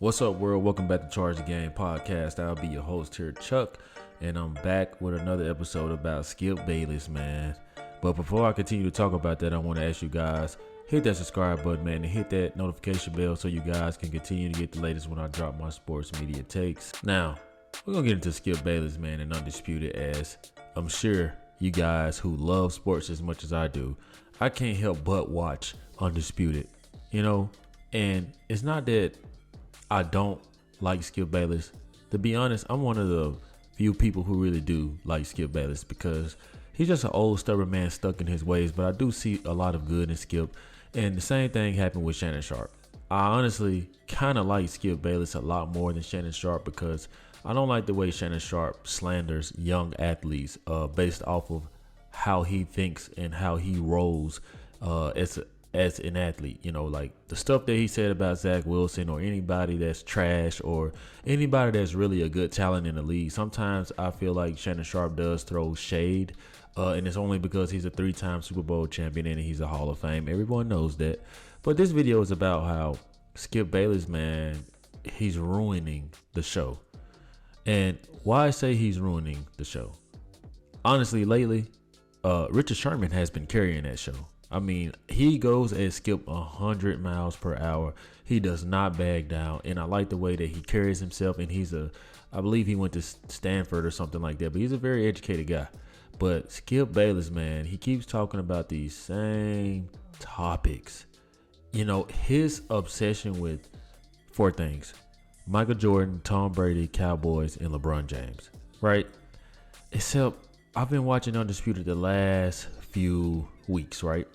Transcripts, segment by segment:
What's up, world? Welcome back to Charge the Game podcast. I'll be your host here, Chuck, and I'm back with another episode about Skip Bayless, man. But before I continue to talk about that, I want to ask you guys, hit that subscribe button, man, and hit that notification bell so you guys can continue to get the latest when I drop my sports media takes. Now, we're going to get into Skip Bayless, man, and Undisputed, as I'm sure you guys who love sports as much as I do, I can't help but watch Undisputed, and it's not that I don't like Skip Bayless. To be honest, I'm one of the few people who really do like Skip Bayless because he's just an old stubborn man stuck in his ways, but I do see a lot of good in Skip. And the same thing happened with Shannon Sharp. I honestly kind of like Skip Bayless a lot more than Shannon Sharp because I don't like the way Shannon Sharp slanders young athletes based off of how he thinks and how he rolls as an athlete. Like the stuff that he said about Zach Wilson or anybody that's trash or anybody that's really a good talent in the league. Sometimes I feel like Shannon Sharp does throw shade, and it's only because he's a 3-time Super Bowl champion and he's a Hall of Fame. Everyone knows that. But this video is about how Skip Bayless, man, he's ruining the show. And why I say he's ruining the show? Honestly, lately, Richard Sherman has been carrying that show. I mean, he goes at Skip 100 miles per hour. He does not back down. And I like the way that he carries himself. And I believe he went to Stanford or something like that. But he's a very educated guy. But Skip Bayless, man, he keeps talking about these same topics. His obsession with 4 things: Michael Jordan, Tom Brady, Cowboys, and LeBron James, right? Except I've been watching Undisputed the last few weeks, right?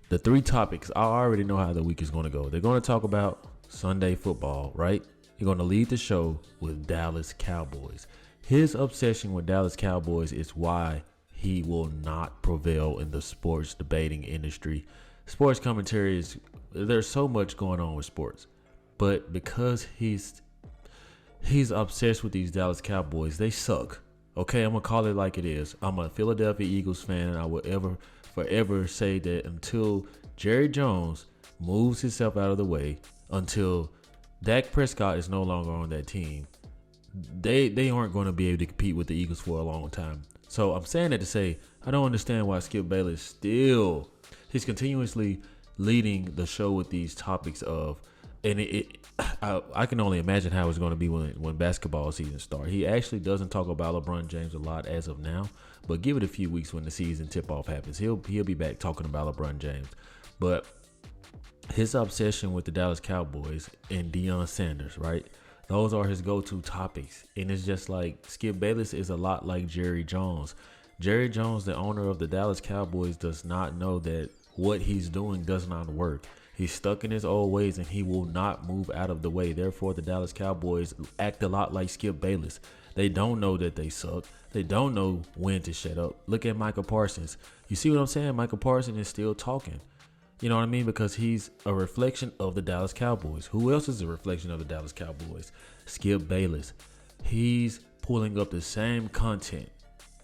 The 3 topics, I already know how the week is going to go. They're going to talk about Sunday football, right? They're going to lead the show with Dallas Cowboys. His obsession with Dallas Cowboys is why he will not prevail in the sports debating industry. Sports commentary there's so much going on with sports. But because he's obsessed with these Dallas Cowboys, they suck. Okay, I'm going to call it like it is. I'm a Philadelphia Eagles fan, and I will forever say that until Jerry Jones moves himself out of the way, until Dak Prescott is no longer on that team, they aren't going to be able to compete with the Eagles for a long time. So I'm saying that to say I don't understand why Skip Bayless he's continuously leading the show with these topics of, and I can only imagine how it's going to be when basketball season starts. He actually doesn't talk about LeBron James a lot as of now, but give it a few weeks when the season tip-off happens. He'll be back talking about LeBron James. But his obsession with the Dallas Cowboys and Deion Sanders, right? Those are his go-to topics. And it's just like Skip Bayless is a lot like Jerry Jones. Jerry Jones, the owner of the Dallas Cowboys, does not know that what he's doing does not work. He's stuck in his old ways and he will not move out of the way. Therefore, the Dallas Cowboys act a lot like Skip Bayless. They don't know that they suck. They don't know when to shut up. Look at Michael Parsons. You see what I'm saying? Michael Parsons is still talking. You know what I mean? Because he's a reflection of the Dallas Cowboys. Who else is a reflection of the Dallas Cowboys? Skip Bayless. He's pulling up the same content.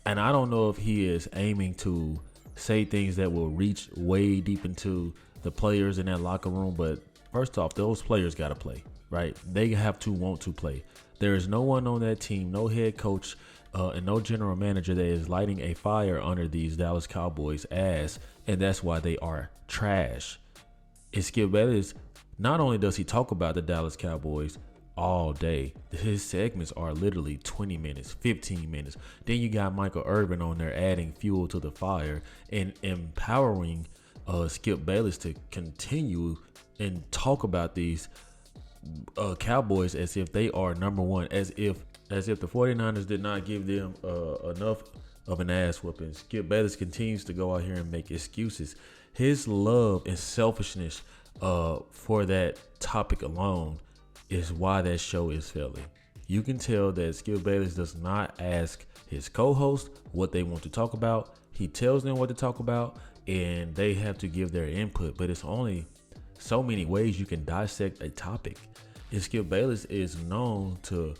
And I don't know if he is aiming to say things that will reach way deep into the players in that locker room. But first off, those players got to play, right? They have to want to play. There is no one on that team, no head coach, and no general manager that is lighting a fire under these Dallas Cowboys' ass, and that's why they are trash. And Skip Bayless, not only does he talk about the Dallas Cowboys all day, his segments are literally 20 minutes, 15 minutes. Then you got Michael Irvin on there adding fuel to the fire and empowering Skip Bayless to continue and talk about these Cowboys as if they are number one, as if the 49ers did not give them enough of an ass whooping. Skip Bayless continues to go out here and make excuses. His love and selfishness for that topic alone is why that show is failing. You can tell that Skip Bayless does not ask his co-host what they want to talk about. He tells them what to talk about, and they have to give their input. But it's only so many ways you can dissect a topic. And Skip Bayless is known to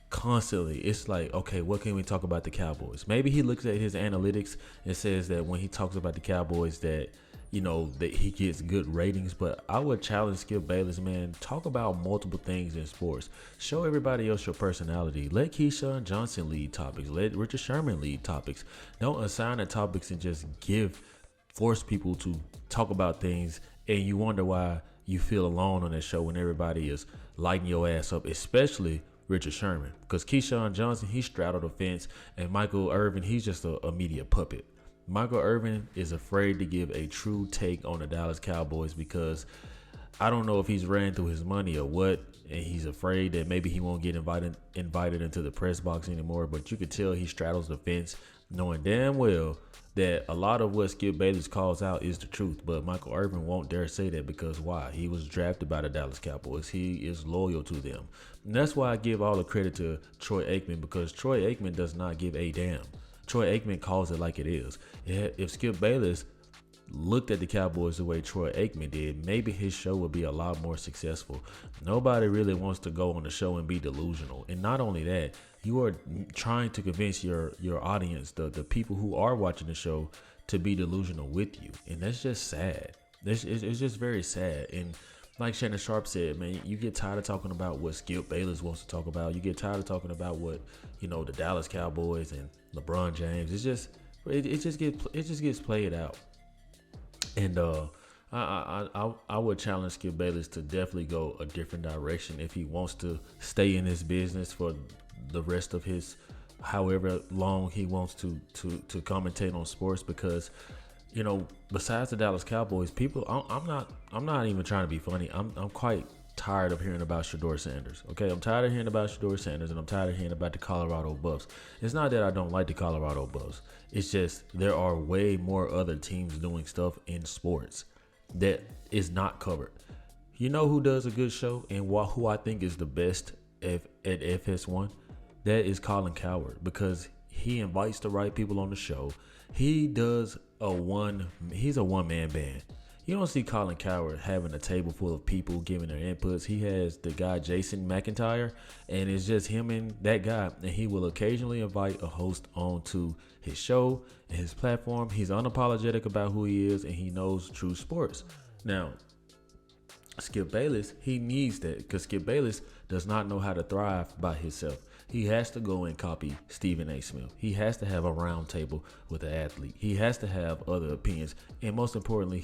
constantly, it's like, okay, what can we talk about the Cowboys? Maybe he looks at his analytics and says that when he talks about the Cowboys that, that he gets good ratings. But I would challenge Skip Bayless, man. Talk about multiple things in sports. Show everybody else your personality. Let Keyshawn Johnson lead topics. Let Richard Sherman lead topics. Don't assign the topics and just force people to talk about things, and you wonder why you feel alone on that show when everybody is lighting your ass up, especially Richard Sherman. Because Keyshawn Johnson, he straddled the fence, and Michael Irvin, he's just a media puppet. Michael Irvin is afraid to give a true take on the Dallas Cowboys because I don't know if he's ran through his money or what, and he's afraid that maybe he won't get invited into the press box anymore. But you could tell he straddles the fence, knowing damn well that a lot of what Skip Bayless calls out is the truth. But Michael Irvin won't dare say that because why? He was drafted by the Dallas Cowboys. He is loyal to them. And that's why I give all the credit to Troy Aikman, because Troy Aikman does not give a damn. Troy Aikman calls it like it is. If Skip Bayless looked at the Cowboys the way Troy Aikman did, maybe his show would be a lot more successful. Nobody really wants to go on the show and be delusional. And not only that, you are trying to convince your audience, the people who are watching the show, to be delusional with you. And that's just sad. It's just very sad. And like Shannon Sharp said, man, you get tired of talking about what Skip Bayless wants to talk about. You get tired of talking about what, the Dallas Cowboys and LeBron James. It just gets played out. And I would challenge Skip Bayless to definitely go a different direction if he wants to stay in this business for the rest of his however long he wants to commentate on sports. Because besides the Dallas Cowboys, people, I'm not even trying to be funny. I'm quite tired of hearing about Shedeur Sanders. Okay, I'm tired of hearing about Shedeur Sanders, and I'm tired of hearing about the Colorado Buffs. It's not that I don't like the Colorado Buffs. It's just there are way more other teams doing stuff in sports that is not covered. You know who does a good show and who I think is the best at FS1? That is Colin Cowherd, because he invites the right people on the show. He's a one-man band. You don't see Colin Cowherd having a table full of people giving their inputs. He has the guy Jason McIntyre, and it's just him and that guy. And he will occasionally invite a host onto his show and his platform. He's unapologetic about who he is, and he knows true sports. Now, Skip Bayless, he needs that, because Skip Bayless does not know how to thrive by himself. He has to go and copy Stephen A. Smith. He has to have a round table with an athlete. He has to have other opinions. And most importantly,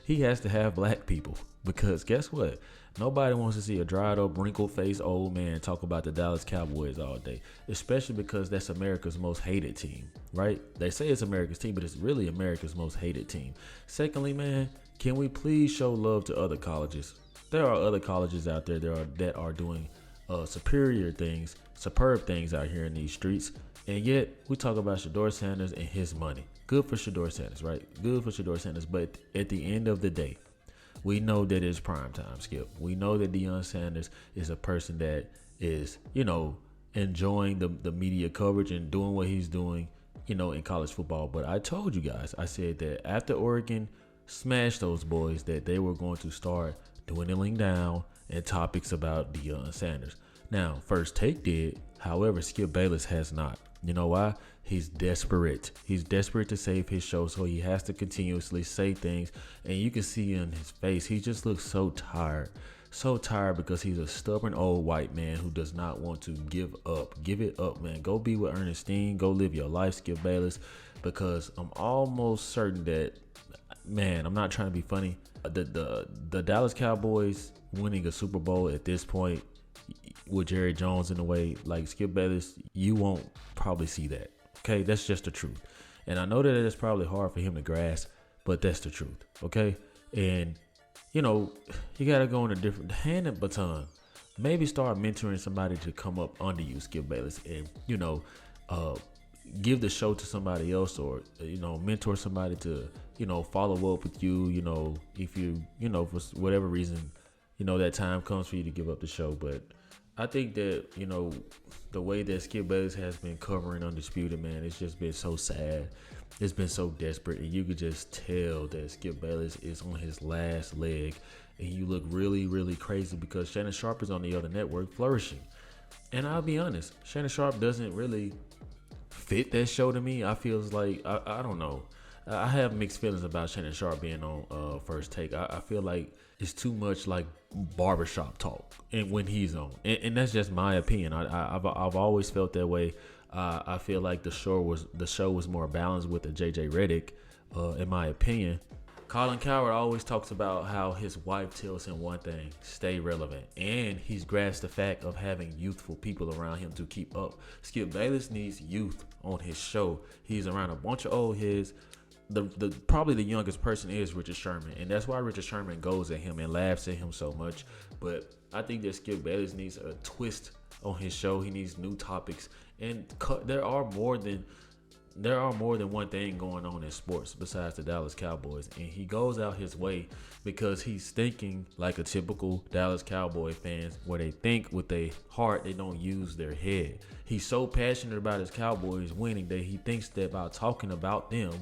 he has to have black people. Because guess what? Nobody wants to see a dried up, wrinkled-faced old man talk about the Dallas Cowboys all day. Especially because that's America's most hated team, right? They say it's America's team, but it's really America's most hated team. Secondly, man, can we please show love to other colleges? There are other colleges out there that are doing superb things out here in these streets, and yet we talk about Shedeur Sanders and his money. Good for Shedeur Sanders, right? Good for Shedeur Sanders, but at the end of the day, we know that it's prime time, Skip. We know that Deion Sanders is a person that is, enjoying the media coverage and doing what he's doing, in college football. But I told you guys, I said that after Oregon smashed those boys, that they were going to start dwindling down and topics about Deion Sanders. Now, First Take did. However, Skip Bayless has not. You know why? He's desperate. He's desperate to save his show, so he has to continuously say things. And you can see in his face, he just looks so tired. So tired because he's a stubborn old white man who does not want to give up. Give it up, man. Go be with Ernestine. Go live your life, Skip Bayless. Because I'm almost certain that, man, I'm not trying to be funny. The Dallas Cowboys winning a Super Bowl at this point with Jerry Jones in the way, like Skip Bayless, you won't probably see that. Okay, that's just the truth. And I know that it's probably hard for him to grasp, but that's the truth. Okay, and you gotta go on a different hand and baton. Maybe start mentoring somebody to come up under you, Skip Bayless, and give the show to somebody else, or mentor somebody to follow up with you. If you for whatever reason that time comes for you to give up the show. But I think that the way that Skip Bayless has been covering Undisputed, man, it's just been so sad. It's been so desperate, and you could just tell that Skip Bayless is on his last leg, and you look really, really crazy because Shannon Sharp is on the other network flourishing. And I'll be honest, Shannon Sharp doesn't really fit that show to me. I feels like I don't know. I have mixed feelings about Shannon Sharp being on First Take. I feel like it's too much like barbershop talk, and when he's on, and that's just my opinion. I've always felt that way. I feel like the show was more balanced with the JJ Redick, in my opinion. Colin Cowherd always talks about how his wife tells him one thing: stay relevant, and he's grasped the fact of having youthful people around him to keep up. Skip Bayless needs youth on his show. He's around a bunch of old heads. Probably the youngest person is Richard Sherman, and that's why Richard Sherman goes at him and laughs at him so much. But I think that Skip Bayless needs a twist on his show. He needs new topics, and there are more than one thing going on in sports besides the Dallas Cowboys, and he goes out his way because he's thinking like a typical Dallas Cowboy fans, where they think with their heart, they don't use their head. He's so passionate about his Cowboys winning that he thinks that by talking about them,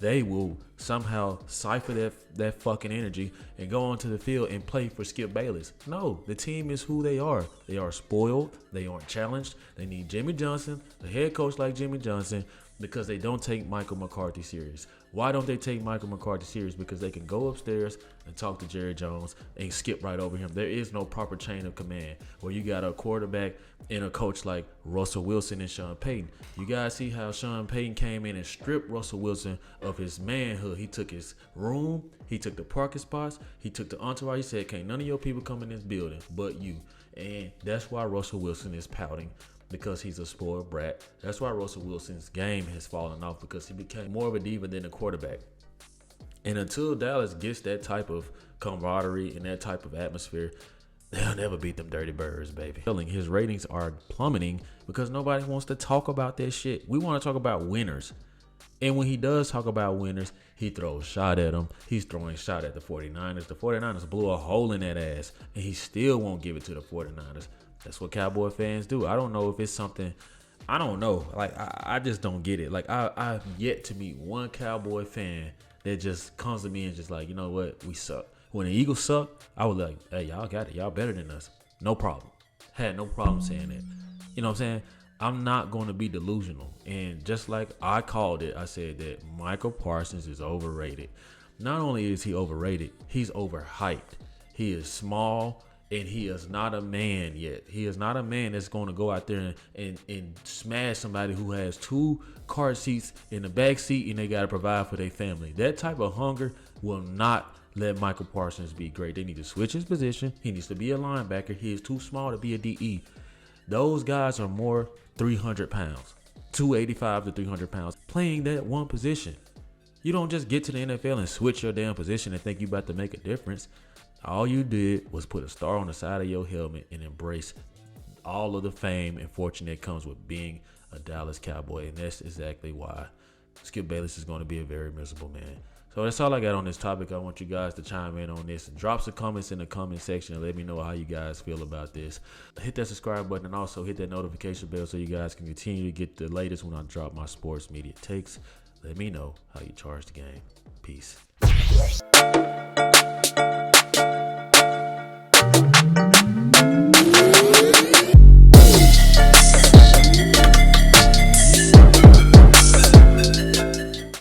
they will somehow cipher that fucking energy and go onto the field and play for Skip Bayless. No, the team is who they are. They are spoiled. They aren't challenged. They need Jimmy Johnson, the head coach like Jimmy Johnson, because they don't take Michael McCarthy serious. Why don't they take Michael McCarthy serious? Because they can go upstairs and talk to Jerry Jones and skip right over him. There is no proper chain of command where you got a quarterback and a coach like Russell Wilson and Sean Payton. You guys see how Sean Payton came in and stripped Russell Wilson of his manhood. He took his room, he took the parking spots, he took the entourage. He said, can't none of your people come in this building but you. And that's why Russell Wilson is pouting, because he's a spoiled brat. That's why Russell Wilson's game has fallen off, because he became more of a diva than a quarterback. And until Dallas gets that type of camaraderie and that type of atmosphere, they'll never beat them Dirty Birds, baby. His ratings are plummeting because nobody wants to talk about that shit. We want to talk about winners. And when he does talk about winners, he throws shot at them. He's throwing shot at the 49ers. The 49ers blew a hole in that ass, and he still won't give it to the 49ers. That's what Cowboy fans do. I don't know if it's something. I don't know. Like, I just don't get it. Like, I've yet to meet one Cowboy fan that just comes to me and just like, you know what? We suck. When the Eagles suck, I was like, hey, y'all got it. Y'all better than us. No problem. Had no problem saying that. You know what I'm saying? I'm not going to be delusional. And just like I called it, I said that Michael Parsons is overrated. Not only is he overrated, he's overhyped. He is small. And he is not a man yet. He is not a man that's going to go out there and smash somebody who has 2 car seats in the back seat and they got to provide for their family. That type of hunger will not let Michael Parsons be great. They need to switch his position. He needs to be a linebacker. He is too small to be a DE. Those guys are more 300 pounds, 285 to 300 pounds, playing that one position. You don't just get to the NFL and switch your damn position and think you about to make a difference. All you did was put a star on the side of your helmet and embrace all of the fame and fortune that comes with being a Dallas Cowboy. And that's exactly why Skip Bayless is going to be a very miserable man. So that's all I got on this topic. I want you guys to chime in on this. Drop some comments in the comment section and let me know how you guys feel about this. Hit that subscribe button and also hit that notification bell so you guys can continue to get the latest when I drop my sports media takes. Let me know how you charge the game. Peace.